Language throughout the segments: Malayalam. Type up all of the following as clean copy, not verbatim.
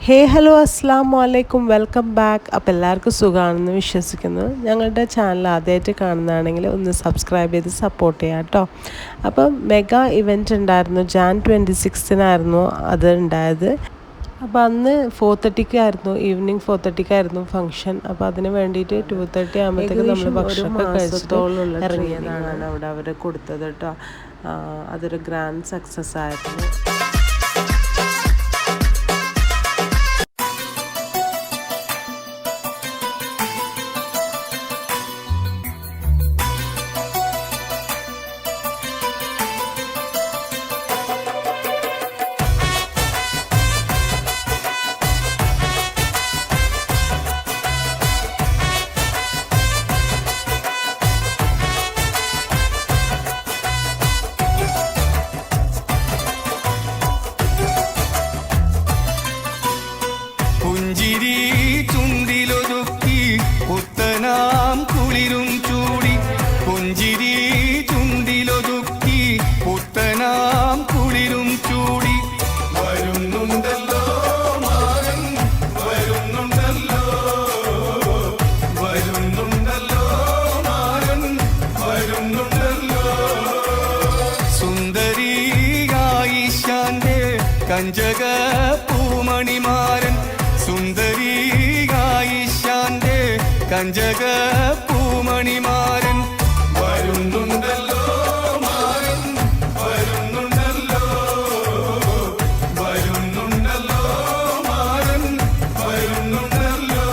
ഹലോ അസ്സലാമു അലൈക്കും, വെൽക്കം ബാക്ക്. അപ്പോൾ എല്ലാവർക്കും സുഖമാണെന്ന് വിശ്വസിക്കുന്നു. ഞങ്ങളുടെ ചാനൽ ആദ്യമായിട്ട് കാണുന്നതാണെങ്കിൽ ഒന്ന് സബ്സ്ക്രൈബ് ചെയ്ത് സപ്പോർട്ട് ചെയ്യാം കേട്ടോ. അപ്പം മെഗാ ഇവൻറ്റ് ഉണ്ടായിരുന്നു, ജാൻ 26-നായിരുന്നു അത് ഉണ്ടായത്. അപ്പോൾ അന്ന് 4:30 ഈവനിങ് 4:30 ഫംഗ്ഷൻ. അപ്പോൾ അതിന് വേണ്ടിയിട്ട് 2:30 ആകുമ്പോഴത്തേക്ക് നമ്മൾ ഭക്ഷണമൊക്കെ കഴിച്ചിട്ട് ഇറങ്ങിയതാണ് അവിടെ അവർ കൊടുത്തത് കേട്ടോ. അതൊരു ഗ്രാൻഡ് സക്സസ് ആയിരുന്നു. പുഞ്ചിരി ചുണ്ടിലൊതുക്കി പുത്തനാം കുളിരും ചൂടി, പുഞ്ചിരി ചുണ്ടിലൊതുക്കി പുത്തനാം കുളിരും ചൂടി. വരുന്നുണ്ടല്ലോ മാരൻ, വരുന്നുണ്ടല്ലോ, വരുന്നുണ്ടല്ലോ മാരൻ, വരുന്നുണ്ടല്ലോ. സുന്ദരി ആയിഷാന്റെ കഞ്ചക പൂമണിമാരൻ, സുന്ദരി ആയിഷാന്റെ കഞ്ചക പൂമണിമാരൻ. വരുന്നുണ്ടല്ലോ മാരൻ, വരുന്നുണ്ടല്ലോ, വരുന്നുണ്ടല്ലോ മാരൻ, വരുന്നുണ്ടല്ലോ.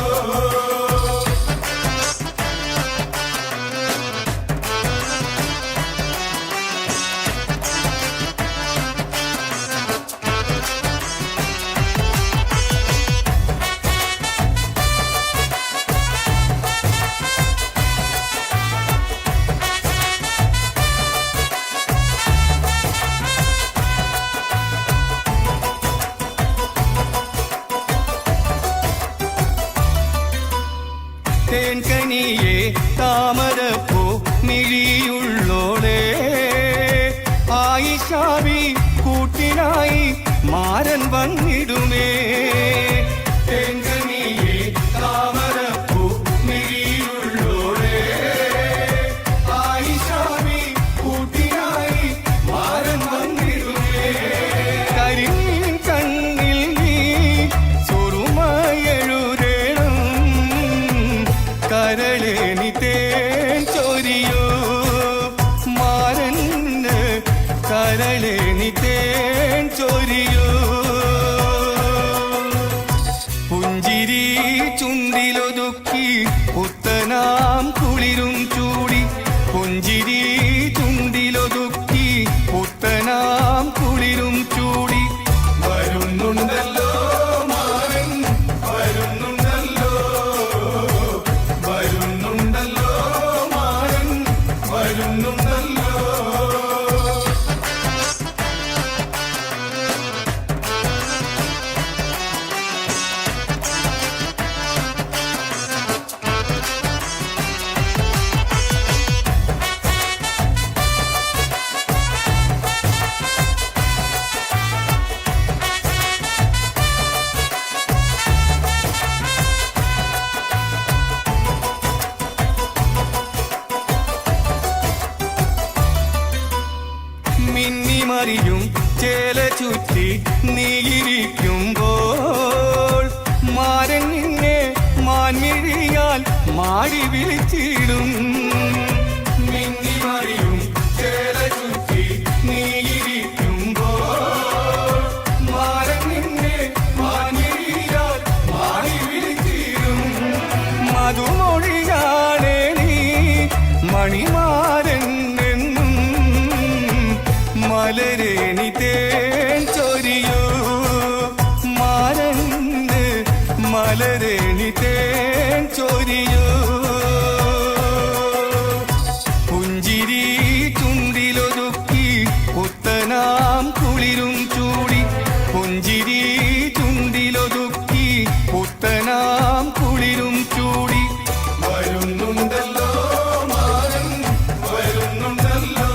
തേൻകനിയെ താമരപ്പൂ മിഴിയുള്ളോളെ, ആയിഷാവി കൂട്ടിനായി മാരൻ വന്നിടുമേ. തേൻകനിയെ താമരപ്പൂ മിഴിയുള്ളോളെ, ആയിഷാവി കൂട്ടിനായി മാരൻ വന്നിടുമേ. കരിമീൻ കണ്ണിൽ നീ സുറുമയെഴുതേണം, കരളേ നീ തേൻ ചൊരിയോ മാരന്, കരളേ നീ തേൻ ചൊരിയോ. പുഞ്ചിരി ചുണ്ടിലൊതുക്കി പുത്തനാം കുളിരും ചൂടി, പുഞ്ചിരി ചുണ്ടിലൊതുക്കി പുത്തനാം കുളിരും ചൂടി. വരുന്നുണ്ടല്ലോ മാരൻ, വരുന്നുണ്ടല്ലോ, വരുന്നുണ്ടല്ലോ മാരൻ, വരുന്നുണ്ടല്ലോ. മിന്നിമറിയും ചേല ചുറ്റി നീയിരിക്കുമ്പോൾ മാരൻ നിന്നെ മാൻമിഴിയാൽ മാടി വിളിച്ചിടും. മിന്നിമറിയും ചേല ചുറ്റി നീയിരിക്കുമ്പോൾ മാരൻ നിന്നെ മാൻമിഴിയാൽ മാടി വിളിച്ചിടും. മധുമൊഴിയാണേ നീ മണിമാരൻ എന്നും, മലരേ നീ തേൻ ചൊരിയോ മാരന്, മലരേ നീ തേൻ ചൊരിയോ. പുഞ്ചിരി ചുണ്ടിലൊതുക്കി പുത്തനാം കുളിരും ചൂടി, പുഞ്ചിരി ചുണ്ടിലൊതുക്കി പുത്തനാം കുളിരും ചൂടി. വരുന്നുണ്ടല്ലോ മാരൻ, വരുന്നുണ്ടല്ലോ,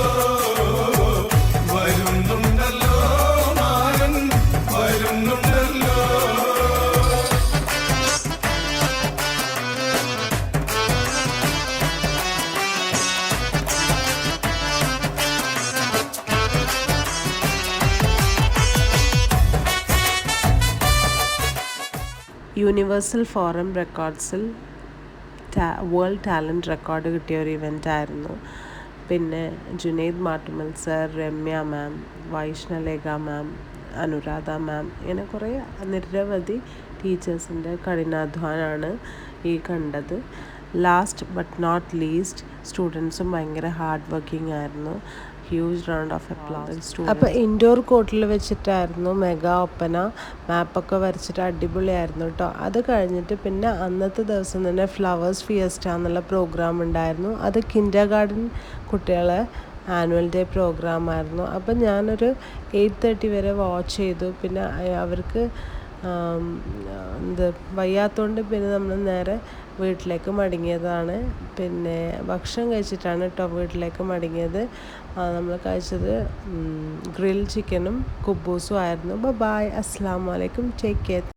വരുന്നുണ്ടല്ലോ മാരൻ, വരുന്നുണ്ടല്ലോ. യൂണിവേഴ്സൽ ഫോറം റെക്കോർഡ്സിൽ വേൾഡ് ടാലൻറ്റ് റെക്കോർഡ് കിട്ടിയ ഒരു ഇവൻ്റ് ആയിരുന്നു. പിന്നെ Junaid Mattumal sir, Ramya ma'am, Vaishnalekha ma'am, Anuradha ma'am, ഇങ്ങനെ കുറേ നിരവധി ടീച്ചേഴ്സിൻ്റെ കഠിനാധ്വാനമാണ് ഈ കണ്ടത്. ലാസ്റ്റ് ബട്ട് നോട്ട് ലീസ്റ്റ് സ്റ്റുഡൻസും ഭയങ്കര ഹാർഡ് വർക്കിംഗ് ആയിരുന്നു. Huge round of applause. അപ്പോൾ ഇൻഡോർ കോർട്ടിൽ വെച്ചിട്ടായിരുന്നു മെഗാ ഒപ്പന മാപ്പൊക്കെ വരച്ചിട്ട് അടിപൊളിയായിരുന്നു കേട്ടോ. അത് കഴിഞ്ഞിട്ട് പിന്നെ അന്നത്തെ ദിവസം തന്നെ ഫ്ലവേഴ്സ് ഫിയസ്റ്റ എന്നുള്ള പ്രോഗ്രാം ഉണ്ടായിരുന്നു. അത് കിൻഡർഗാർട്ടൻ കുട്ടികളെ ആനുവൽ ഡേ പ്രോഗ്രാമായിരുന്നു. അപ്പം ഞാനൊരു 8:30 വരെ വാച്ച് ചെയ്തു. പിന്നെ അവർക്ക് വയ്യാത്തതുകൊണ്ട് പിന്നെ നമ്മൾ നേരെ വീട്ടിലേക്ക് മടങ്ങിയതാണ്. പിന്നെ ഭക്ഷണം കഴിച്ചിട്ടാണ് കേട്ടോ വീട്ടിലേക്ക് മടങ്ങിയത്. നമ്മൾ കഴിച്ചത് ഗ്രിൽ ചിക്കനും കുബൂസും ആയിരുന്നു. ബൈ, അസ്സലാമു അലൈക്കും, ടേക്ക് കെയർ.